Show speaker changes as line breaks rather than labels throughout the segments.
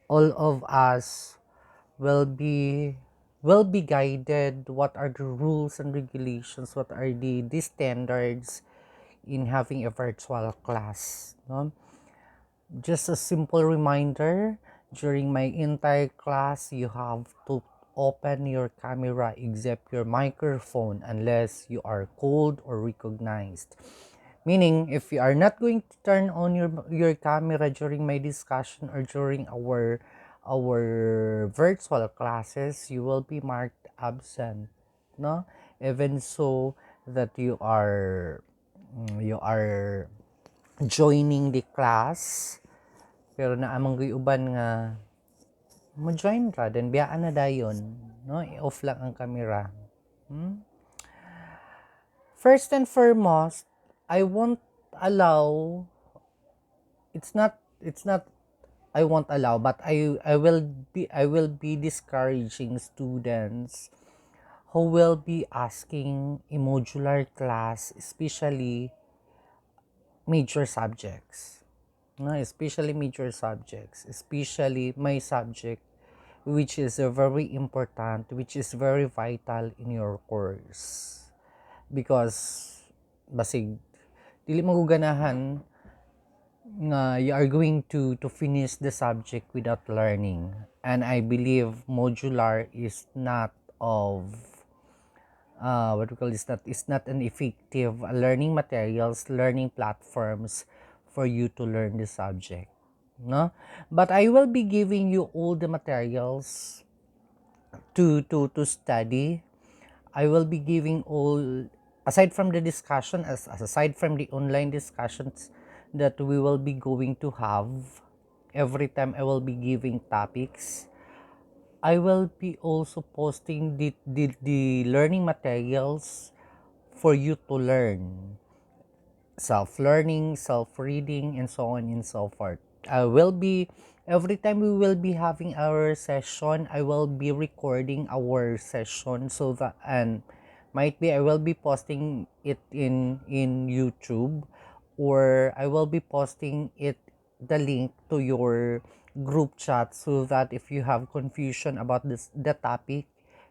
all of us will be will be guided what are the rules and regulations, what are the standards in having a virtual class, no? Just a simple reminder, during my entire class you have to open your camera except your microphone unless you are called or recognized. Meaning, if you are not going to turn on your camera during my discussion or during our virtual classes, you will be marked absent, no? Even so that you are joining the class, pero naamang uban nga mo join ra then biyaan na dayon, no? I-off lang ang camera. Hmm? First and foremost, I won't allow it's not I won't allow, but I will be discouraging students who will be asking a modular class, especially major subjects. No, especially major subjects, especially my subject, which is very important, which is very vital in your course. Because basig dili maguganahan nga you are going to finish the subject without learning, and I believe modular is not of what we call is that is not an effective learning materials, learning platforms for you to learn the subject, no? But I will be giving you all the materials to study. I will be giving all, aside from the discussion, as aside from the online discussions that we will be going to have every time I will be giving topics, I will be also posting the learning materials for you to learn. Self-learning, self-reading, and so on and so forth. I will be, every time we will be having our session, I will be recording our session so that, and might be I will be posting it in YouTube, or I will be posting it, the link to your group chat, so that if you have confusion about the topic,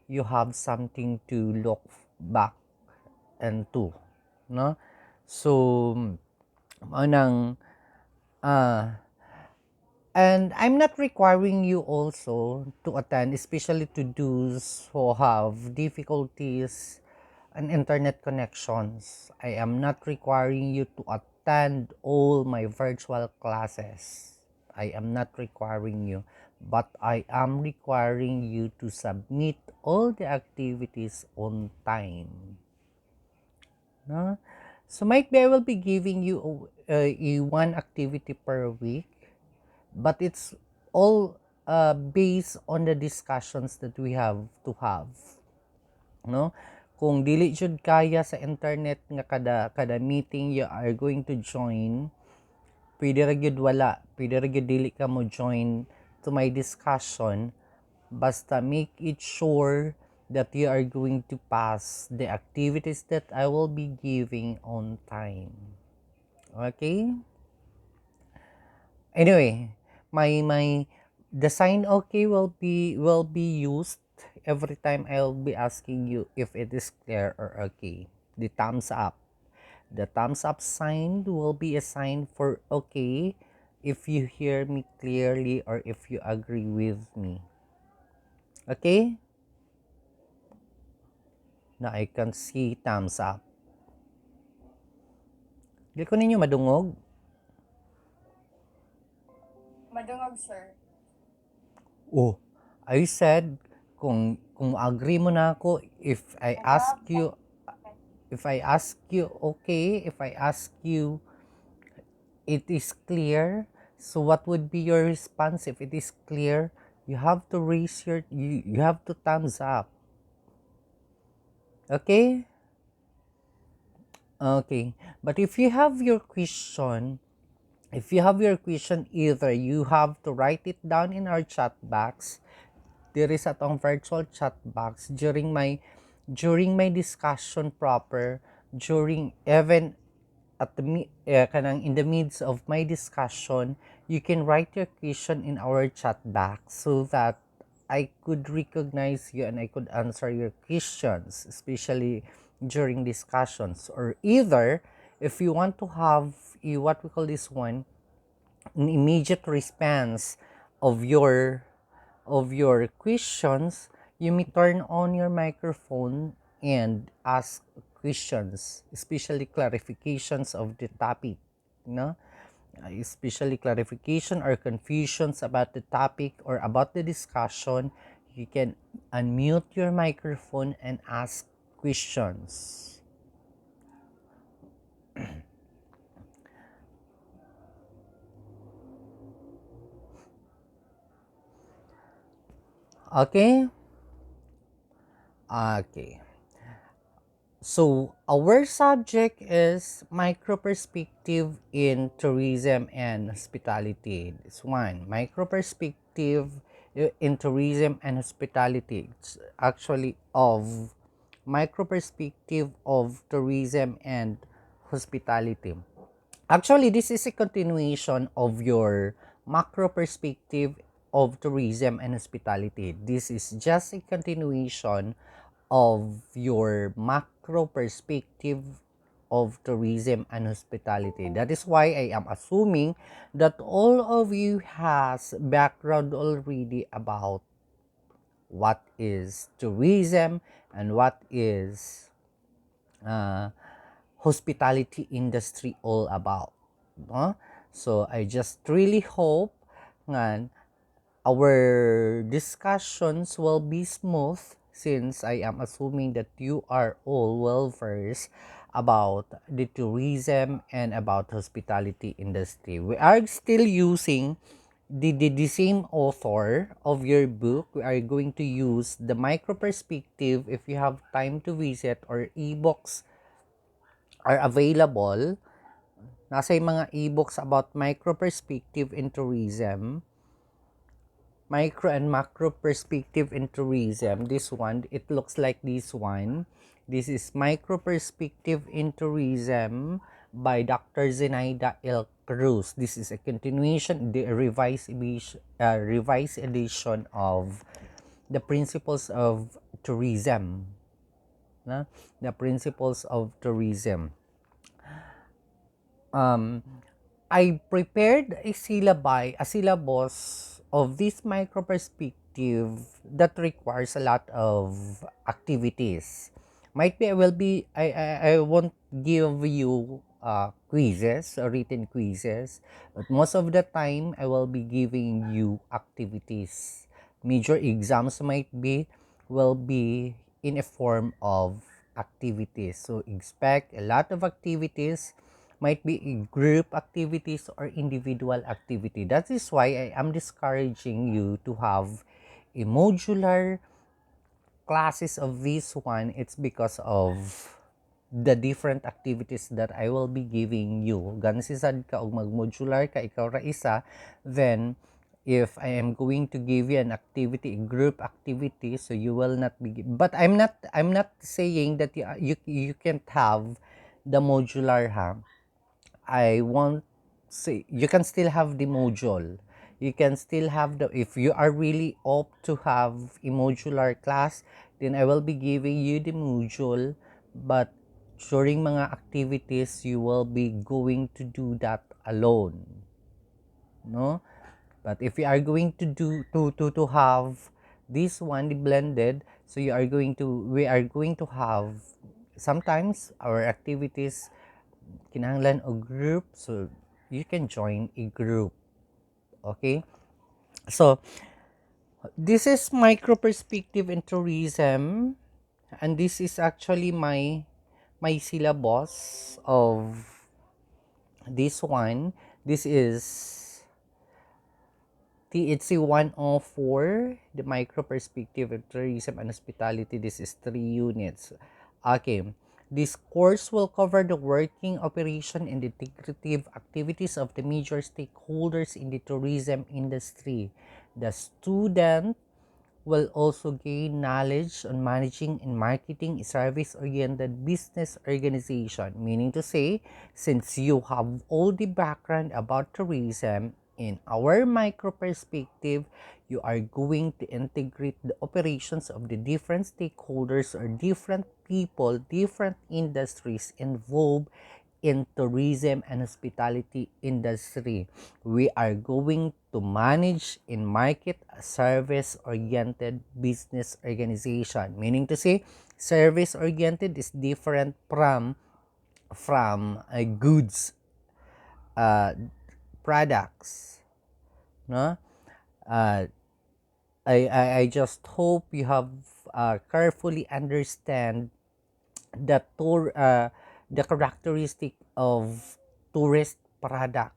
you have something to look back and to, no? So manang ah and I'm not requiring you also to attend, especially to those who have difficulties and internet connections. I am not requiring you to attend all my virtual classes. I am not requiring you, but I am requiring you to submit all the activities on time. No? So might be I will be giving you a one activity per week, but it's all based on the discussions that we have to have, no? Kung dili jud kaya sa internet nga kada meeting you are going to join, pwede ra gyud wala, pwede ra gyud dili ka mo join to my discussion, basta make it sure that you are going to pass the activities that I will be giving on time. Okay? Anyway, my the sign okay will be used every time I'll be asking you if it is clear or okay. The thumbs up. The thumbs up sign will be a sign for okay if you hear me clearly or if you agree with me. Okay? Now I can see thumbs up. Di ko ninyo madungog?
Madungog, sir.
Oh, I said, kung agree mo na ako, if I ask you okay, if I ask you it is clear, so what would be your response if it is clear? You have to raise you have to thumbs up. Okay? Okay. But if you have your question, either you have to write it down in our chat box. There is atong virtual chat box during my discussion proper, during even at the kanang in the midst of my discussion, you can write your question in our chat box so that I could recognize you and I could answer your questions, especially during discussions. Or either, if you want to have what we call this one, an immediate response of your questions, you may turn on your microphone and ask questions, especially clarifications of the topic, no? Especially clarification or confusions about the topic or about the discussion, you can unmute your microphone and ask questions. Okay? Okay. So, our subject is micro perspective in tourism and hospitality. This one, micro perspective in tourism and hospitality. It's actually of micro perspective of tourism and hospitality. Actually, this is a continuation of your macro perspective of tourism and hospitality. This is just a continuation of your macro perspective of tourism and hospitality. That is why I am assuming that all of you has background already about what is tourism and what is uh, hospitality industry all about, no? So I just really hope nga our discussions will be smooth, since I am assuming that you are all well versed about the tourism and about hospitality industry. We are still using the same author of your book. We are going to use the micro perspective. If you have time to visit, or ebooks are available, nasa yung mga ebooks about micro perspective in tourism, micro and macro perspective in tourism. This one, it looks like this one. This is Micro Perspective in Tourism by Dr. Zenaida L. Cruz. This is a continuation, the revised edition of the Principles of Tourism. Na? The Principles of Tourism. I prepared a syllabus of this micro perspective that requires a lot of activities. Might be I won't give you quizzes or written quizzes, but most of the time I will be giving you activities. Major exams will be in a form of activities. So expect a lot of activities, might be group activities or individual activity. That is why I am discouraging you to have a modular classes of this one. It's because of the different activities that I will be giving you. Gansisad ka og mag-modular ka, ikaw ra isa, then if I am going to give you an activity, a group activity, so you will not be, but I'm not saying that you can't have the modular, ha. I want say you can still have the module. You can still have the, if you are really up to have a modular class, then I will be giving you the module, but during mga activities you will be going to do that alone, no? But if you are going to do to have this one, the blended, so we are going to have sometimes our activities kinahanglan o group, so you can join a group. Okay, so this is micro perspective in tourism, and this is actually my syllabus of this one. This is THC 104, the micro perspective of tourism and hospitality. This is 3 units. Okay. This course will cover the working, operation, and integrative activities of the major stakeholders in the tourism industry. The student will also gain knowledge on managing and marketing a service-oriented business organization. Meaning to say, since you have all the background about tourism, In our micro perspective, you are going to integrate the operations of the different stakeholders or different people, different industries involved in tourism and hospitality industry. We are going to manage and market a service-oriented business organization. Meaning to say, service-oriented is different from goods uh, products. No? Uh, I just hope you have carefully understand the the characteristic of tourist product.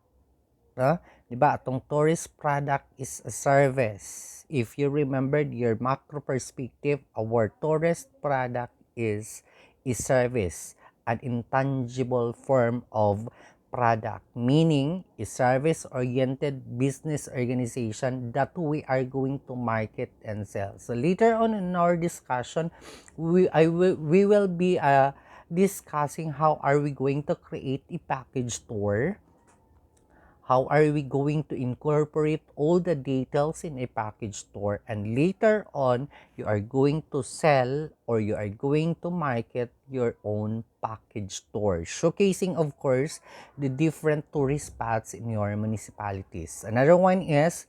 No? 'Di ba? Atong tourist product is a service. If you remembered your macro perspective, our tourist product is a service, an intangible form of product, meaning a service-oriented business organization that we are going to market and sell. So later on in our discussion, we will be discussing how are we going to create a package tour, how are we going to incorporate all the details in a package store, and later on you are going to sell or you are going to market your own package store, showcasing of course the different tourist spots in your municipalities. Another one is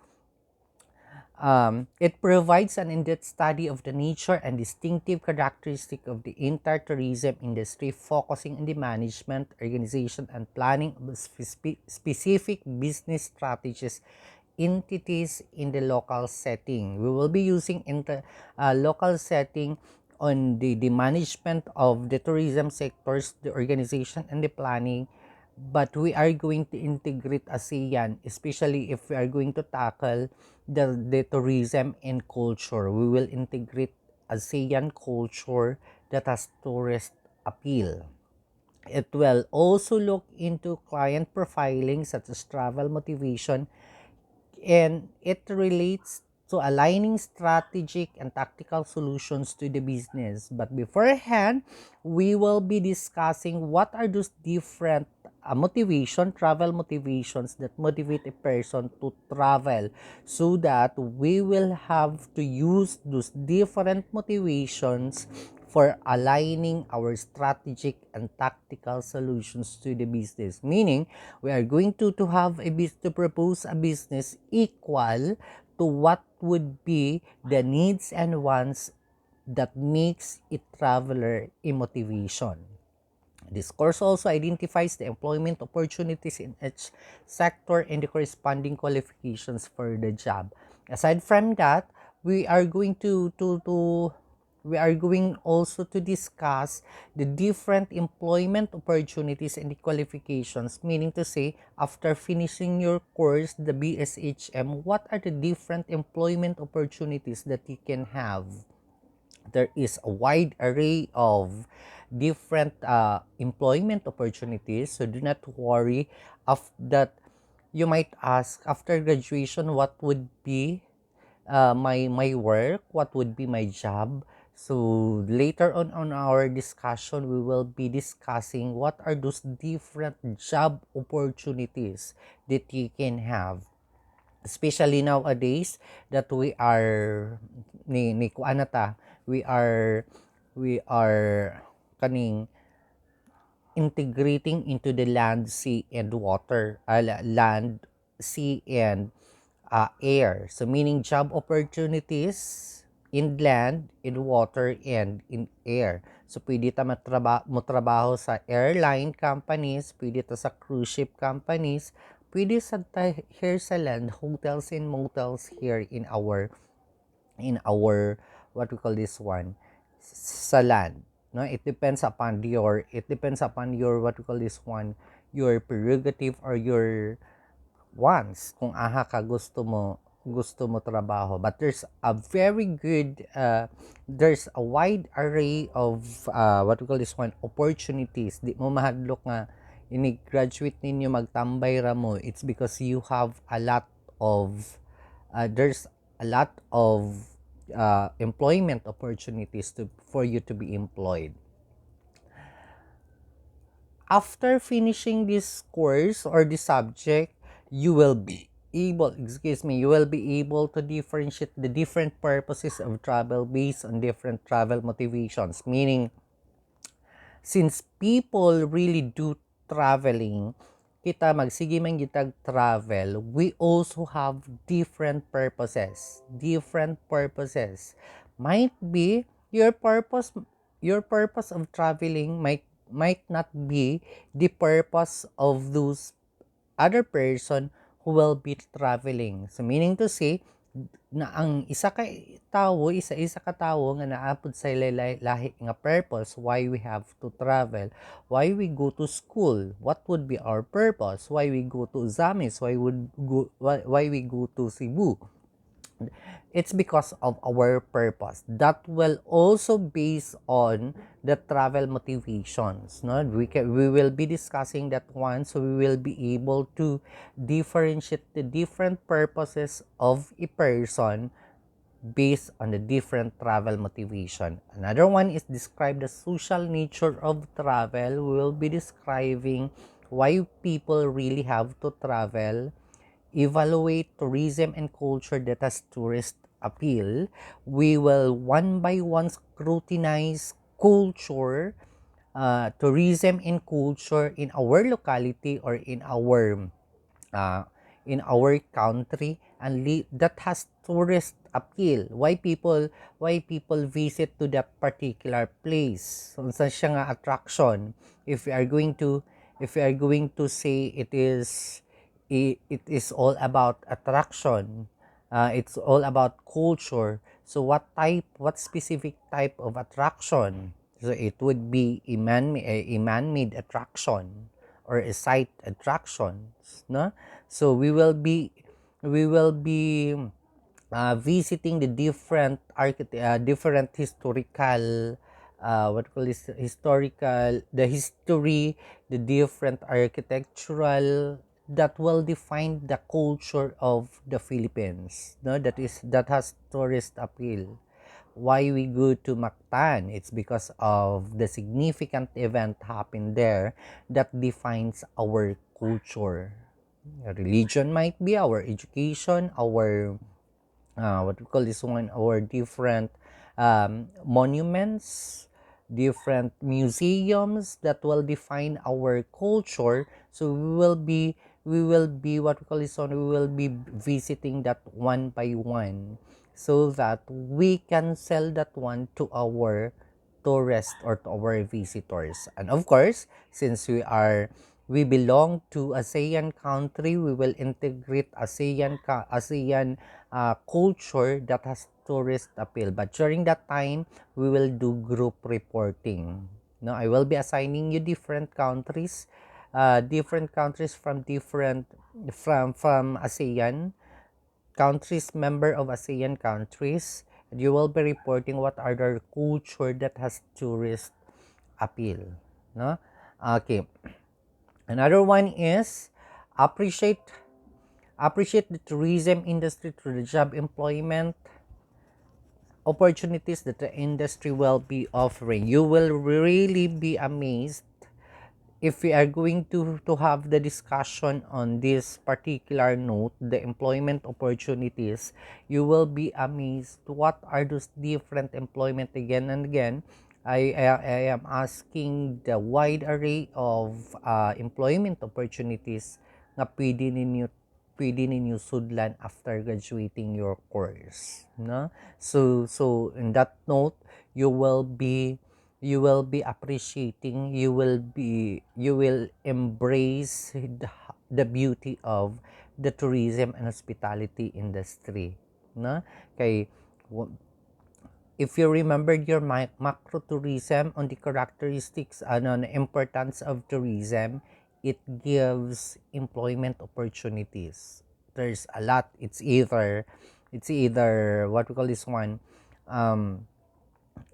it provides an in-depth study of the nature and distinctive characteristic of the entire tourism industry, focusing on the management, organization, and planning of specific business strategies entities in the local setting. We will be using in the local setting on the management of the tourism sectors, the organization, and the planning, but we are going to integrate ASEAN, especially if we are going to tackle the tourism and culture. We will integrate ASEAN culture that has tourist appeal. It will also look into client profiling such as travel motivation, and it relates to aligning strategic and tactical solutions to the business. But beforehand, we will be discussing what are those different travel motivations that motivate a person to travel, so that we will have to use those different motivations for aligning our strategic and tactical solutions to the business. Meaning, we are going to have to propose a business equal to what would be the needs and wants that makes a traveler a motivation. This course also identifies the employment opportunities in each sector and the corresponding qualifications for the job. Aside from that, we are going to we are going also to discuss the different employment opportunities and the qualifications, meaning to say, after finishing your course, the BSHM, what are the different employment opportunities that you can have? There is a wide array of different employment opportunities, so do not worry of that. You might ask, after graduation, what would be my work, what would be my job? So later on our discussion, we will be discussing what are those different job opportunities that you can have, especially nowadays that we are ni kuan na ta, we are kaning integrating into the land, sea, and water, land, sea, and air. So meaning job opportunities in land, in water, and in air. So pwede ta mo trabaho sa airline companies, pwede ta sa cruise ship companies, pwede sa here sa land, hotels and motels here in our what we call this one, sa land. No, it depends upon your what we call this one, your prerogative or your wants, kung aha ka gusto mo trabaho. But there's a wide array of what we call this one, opportunities. Di mo mahadlok nga ini-graduate ninyo magtambay ra mo. It's because you have a lot of there's a lot of employment opportunities for you to be employed. After finishing this course or this subject, you will be you will be able to differentiate the different purposes of travel based on different travel motivations. Meaning, since people really do traveling, kita magsige man gitag travel, we also have different purposes. Different purposes. Might be your purpose of traveling might not be the purpose of those other person who will be traveling. So meaning to say, na ang isa-isa ka tawo nga naapod sa lahi nga purpose why we have to travel, why we go to school, what would be our purpose, why we go to Zamis, why we go to Cebu. It's because of our purpose that will also based on the travel motivations, no? We will be discussing that one, so we will be able to differentiate the different purposes of a person based on the different travel motivation. Another one is describe the social nature of travel. We will be describing why people really have to travel, evaluate tourism and culture that has tourist appeal. We will one by one scrutinize culture, tourism and culture in our locality or uh, in our country, and that has tourist appeal. Why people visit to that particular place? So sa siya nga attraction. If we are going to say it is all about attraction, it's all about culture. So what specific type of attraction? So it would be a man-made attraction or a site attractions, no? So we will be visiting the different historical, what call this historical the history, the different architectural that will define the culture of the Philippines, no? That has tourist appeal. Why we go to Mactan? It's because of the significant event happened there that defines our culture. Religion might be our education, our what we call this one, our different monuments, different museums that will define our culture. So we will be what we call this one, we will be visiting that one by one, so that we can sell that one to our tourists or to our visitors. And of course, since we belong to ASEAN country, we will integrate ASEAN culture that has tourist appeal. But during that time, we will do group reporting. No, I will be assigning you different countries from ASEAN countries, member of ASEAN countries. And you will be reporting what are the culture that has tourist appeal. No, okay. Another one is appreciate appreciate the tourism industry through the job employment opportunities that the industry will be offering. You will really be amazed if we are going to have the discussion on this particular note, the employment opportunities. You will be amazed what are those different employment. Again and again, I am asking the wide array of employment opportunities nga pwede ninyo sudlan after graduating your course, no? So in that note, you will be appreciating, you will embrace the beauty of the tourism and hospitality industry, no? Kay if you remembered your macro tourism on the characteristics, ano, the importance of tourism, it gives employment opportunities. There's a lot. It's either what we call this one, um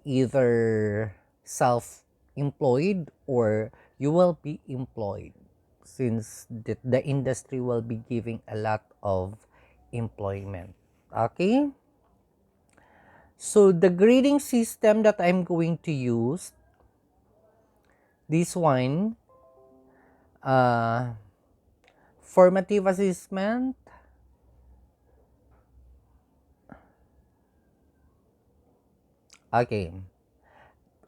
either self-employed or you will be employed, since the industry will be giving a lot of employment. Okay, so the grading system that I'm going to use, this one, uh, formative assessment, Okay.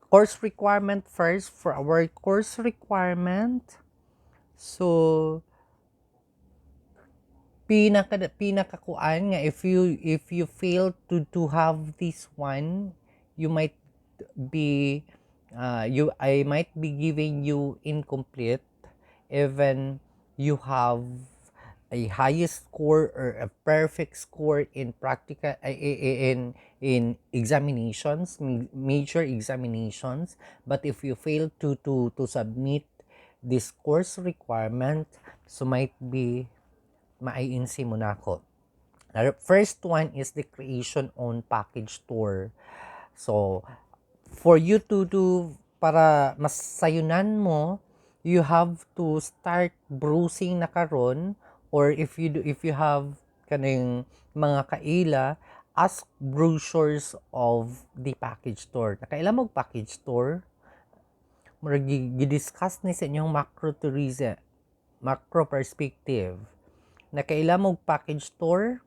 Course requirement first for our course requirement. So, pinakakuan nga if you fail to have this one, you might be I might be giving you incomplete even you have a highest score or a perfect score in practical in examinations, major examinations. But if you fail to submit this course requirement, so might be maiinsi mo na ako. First one is the creation on package tour. So, for you to para mas sayunan mo, you have to start browsing na karon, or if you have kaning mga kaila, ask brochures of the package tour. Nakaila mo package tour, murag gi-discuss ni sa inyong macro tourism, macro perspective. Nakaila mo package tour,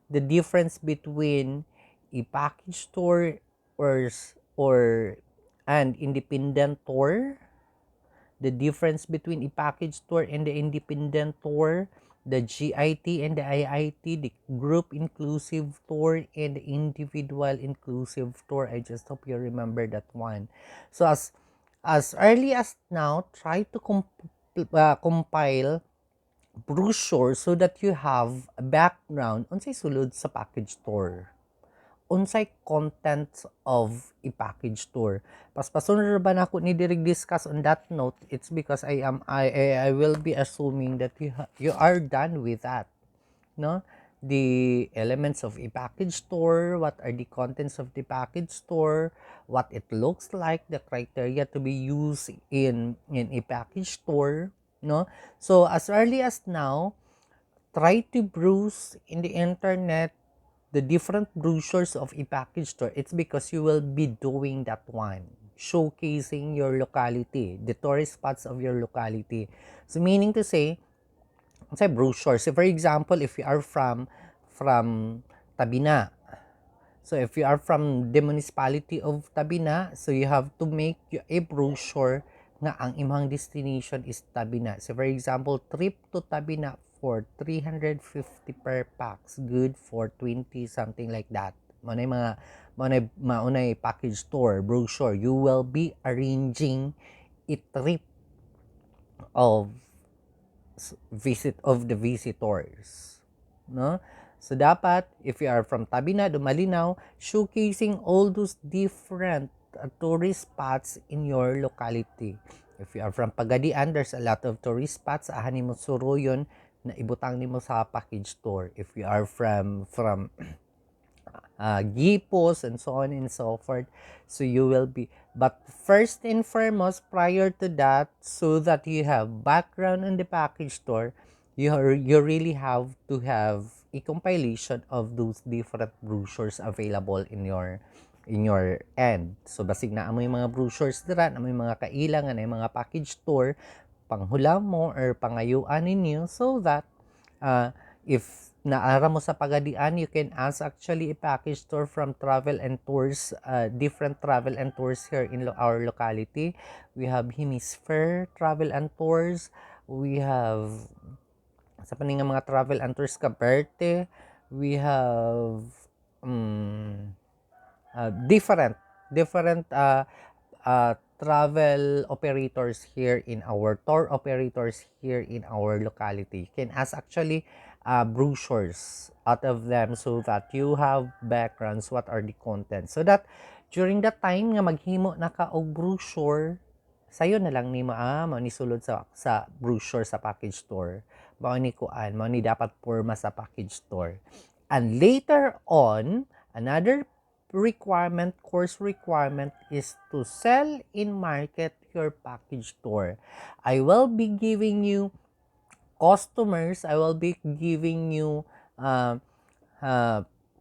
the difference between a package tour or an independent tour, the difference between a package tour and the independent tour, the GIT and the IIT, the group inclusive tour and the individual inclusive tour. I just hope you remember that one. So as early as now, try to compile brochure so that you have a background unsay sulod sa package tour, unsay content of a package tour. Paspasunod ba na ako ni direct discuss on that note, it's because I will be assuming that you are done with that, no? The elements of a package tour, what are the contents of the package tour, what it looks like, the criteria to be used in a package tour, no? So as early as now, try to browse in the internet the different brochures of a package tour. It's because you will be doing that one, showcasing your locality, the tourist spots of your locality. So meaning to say brochure. So for example, if you are from Tabina, so if you are from the municipality of Tabina, so you have to make a brochure nga ang imong destination is Tabina. So for example, trip to Tabina for 350 per pax, good for 20, something like that. Maunay package tour brochure. You will be arranging a trip of the visitors, no? So dapat if you are from Tabina, Dumalinaw, showcasing all those different tourist spots in your locality. If you are from Pagadian, there's a lot of tourist spots, ahan nimo suruyon na ibutang nimo sa package tour. If you are from gipos and so on and so forth, so you will be, but first and foremost, prior to that, so that you have background on the package tour, you really have to have a compilation of those different brochures available in your end. So basig na amo yung mga brochures dira, amo yung mga kailangan ay mga package tour, panghula mo or pangayuan ninyo, so that if naara mo sa Pagadian, you can ask actually a package tour from travel and tours, different travel and tours here in our locality. We have Hemisphere Travel and Tours. We have sa paning mga travel and tours Caberte. We have different travel operators here in our tour operators here in our locality. You can ask actually brochures out of them so that you have backgrounds, what are the contents, so that during that time nga maghimo na ka og brochure, sayo na lang nimo mao ni sulod sa brochure sa package tour, mao ni kuan, mao ni dapat porma sa package tour. And later on, another course requirement is to sell in market your package tour. I will be giving you customers, I will be giving you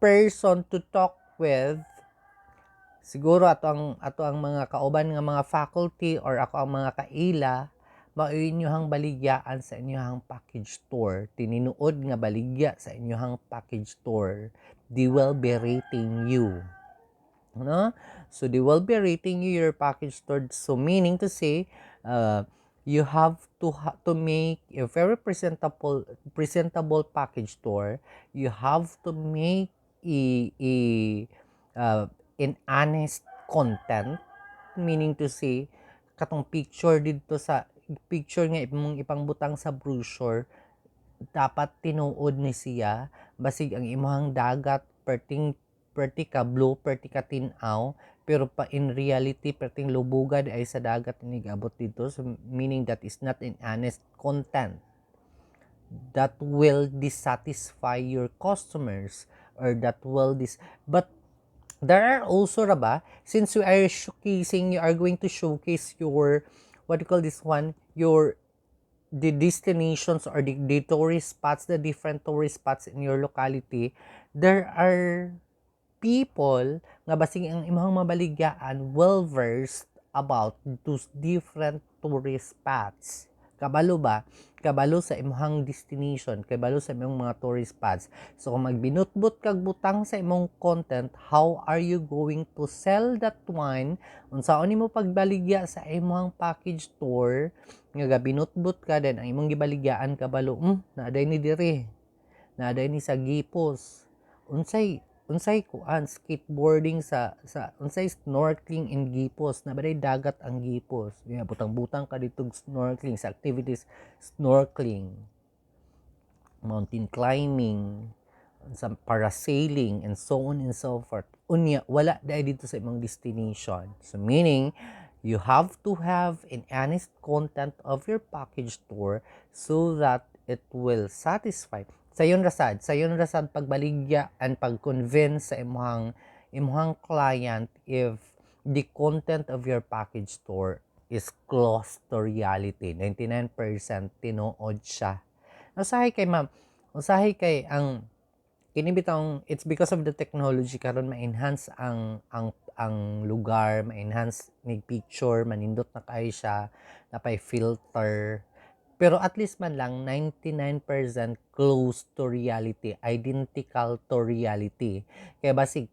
person to talk with. Siguro ato ang mga kauban nga mga faculty or ako ang mga kaila, mao inyohang baligyaan sa inyohang package store, tininuod nga baligya sa inyohang package store, they will be rating you. No? So they will be rating you your package store. So meaning to say, you have to make a very presentable package store. You have to make a an honest content, meaning to say katong picture dito sa picture nga imong ipangbutang sa brochure, dapat tinuod ni siya basig ang imong dagat perti ka blue, perti ka tinaw, pero pa in reality perting lubugan ay sa dagat ni abot dito. So meaning that is not an honest content that will dissatisfy your customers, or that will but there are also raba, since we are showcasing, you are going to showcase your, what do you call this one, your the destinations or the tourist spots, the different tourist spots in your locality. There are people nga basig ang imong mabaligyan well versed about those different tourist spots. Kabalo ba? Kabalo sa imong destination, kabalo sa imong mga tourist spots. So kung magbinutbot kag butang sa imong content, how are you going to sell that one? Unsaon nimo pagbaligya sa imong package tour nga gabinutbot ka den ang imong gibaligyaan kabalo, naaday ni diri, naaday ni sa Gipos, unsay kuan skateboarding sa unsay snorkeling in Gipos, na baday dagat ang Gipos, butang-butang ka dito snorkeling sa activities, snorkeling, mountain climbing, sa parasailing, and so on and so forth. Unya wala dai dito sa imong destination. So meaning you have to have an honest content of your package tour so that it will satisfy sayon rasad pagbaligya and pag-convince sa imong client if the content of your package tour is close to reality. 99% tinuod siya. Usahay kay ma'am, usahay kay ang kini bitong, it's because of the technology karon ma-enhance ang lugar, ma-enhance nig picture, manindot na kayo siya, napay filter, pero at least man lang 99% close to reality, identical to reality. Kaya basig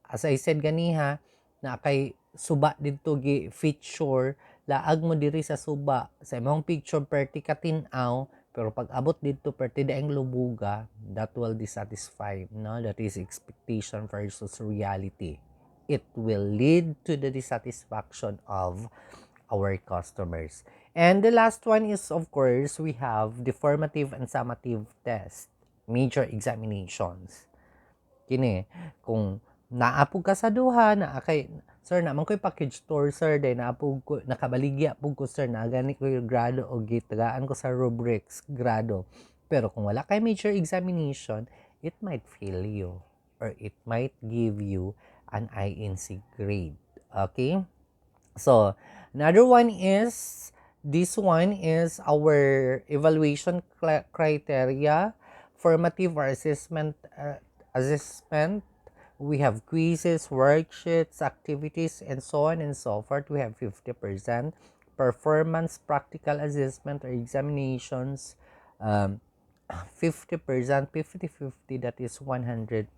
as I said ganiha, na kay suba dito gi feature, laag mo diri sa suba sa imong picture perti ka tin-aw, pero pag abot dito perti daing lubuga, that will dissatisfy, no? That is expectation versus reality. It will lead to the dissatisfaction of our customers. And the last one is, of course, we have the formative and summative test, major examinations. Kini, kung naapog ka sa duha, na kay, sir, naman ko'y package tour, sir, day naapog ko, nakabaligya po ko, sir, na gani ko yung grado o gitagaan ko sa rubrics, grado. Pero kung wala kay major examination, it might fail you, or it might give you an INC grade. Okay? So, another one is, this one is our evaluation criteria, formative or assessment. We have quizzes, worksheets, activities, and so on and so forth. We have 50%. Performance, practical assessment or examinations, 50%, 50-50, that is 100%.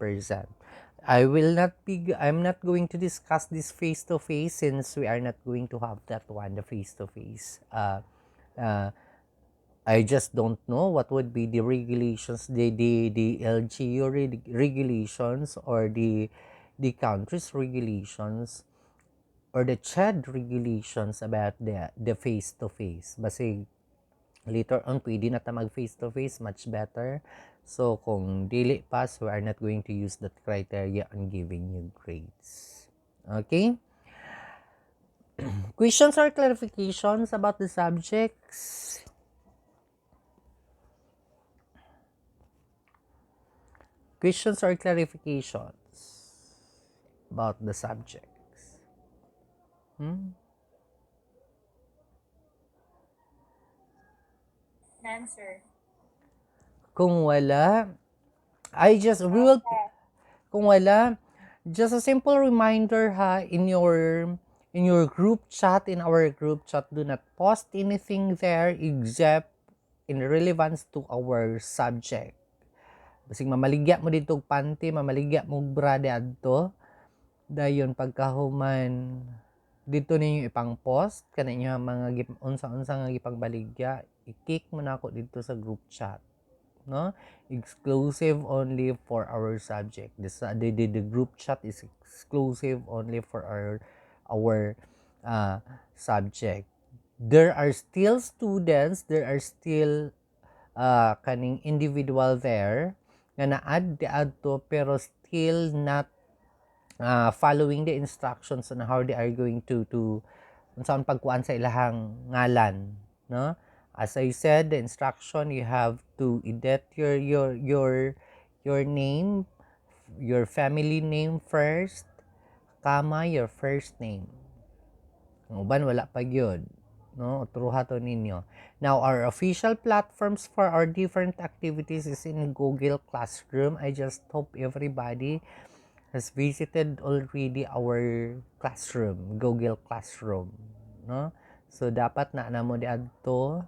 I'm not going to discuss this face-to-face since we are not going to have that one, the face-to-face. I just don't know what would be the regulations, the LGU regulations, or the country's regulations, or the CHED regulations about the face-to-face. Basi later on, pwede na ta mag face-to-face, much better. So, kung dili pass, we are not going to use that criteria on giving you grades. Okay? Questions or clarifications about the subjects? Questions or clarifications about the subjects?
Answer.
Kung wala, we will, kung wala, just a simple reminder ha, in in your group chat, in our group chat, do not post anything there except in relevance to our subject. Basig mamaligya mo dito panty, mamaligya mo bra adto, dayon pagkahuman dito ninyo ipang post kaninyo mga unsa-unsa nga gipagbaligya, i-kick mo na ako dito sa group chat, no? Exclusive only for our subject. The group chat is exclusive only for our subject. There are still students, there are still kaning individual there nga na-add to pero still not following the instructions on how they are going to unsaon pagkuan sa ilahang ngalan, no? As I said, the instruction, you have to edit your name, your family name first, kama your first name. Ang uban wala pa gyud, no? Truha to ninyo. Now, our official platforms for our different activities is in Google Classroom. I just hope everybody has visited already our classroom, Google Classroom, no? So dapat na mo diadto,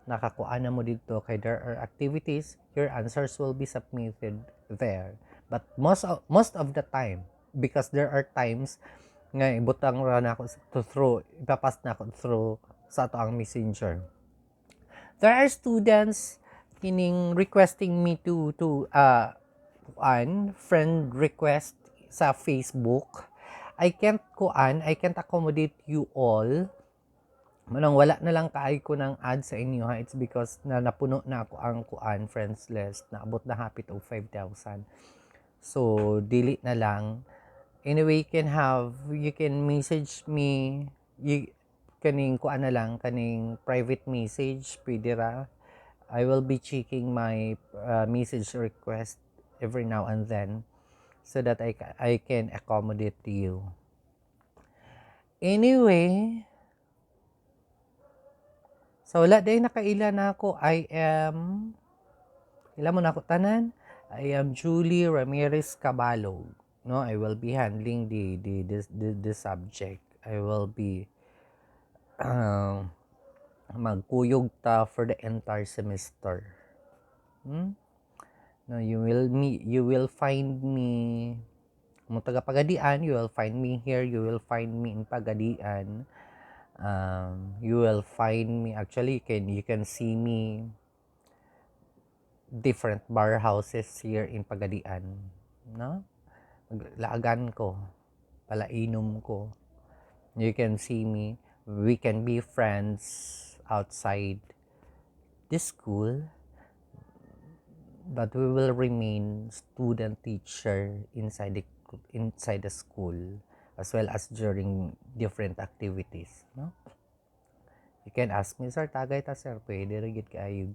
nakakuha na mo dito kay there are activities, your answers will be submitted there. But most of the time, because there are times nga ibutang ra na ako to through, ipapas na ako through sa ato ang messenger. There are students kining requesting me to friend request sa Facebook. I can't accommodate you all. Manang wala na lang kaay ko ng ad sa inyo ha. It's because napuno na ako ang friends list. Naabot na hapit og 5,000. So, dili na lang. Anyway, you can message me, kaning na lang, kaning private message, pwede ra. I will be checking my message request every now and then so that I can accommodate you. Anyway, so wala day nakaila na ako. Ila mo na ako tanan. I am Julie Ramirez Caballo. No, I will be handling the subject. I will be magkuyog ta for the entire semester. No, you will find me mo taga Pagadian, you will find me here, you will find me in Pagadian. You will find me, actually you can see me different bar houses here in Pagadian, no? Laagan ko, palainom ko. You can see me, we can be friends outside the school, but we will remain student teacher inside the school, as well as during different activities, no? You can ask me, sir, tagay ta sir, pwede rin gid kaayo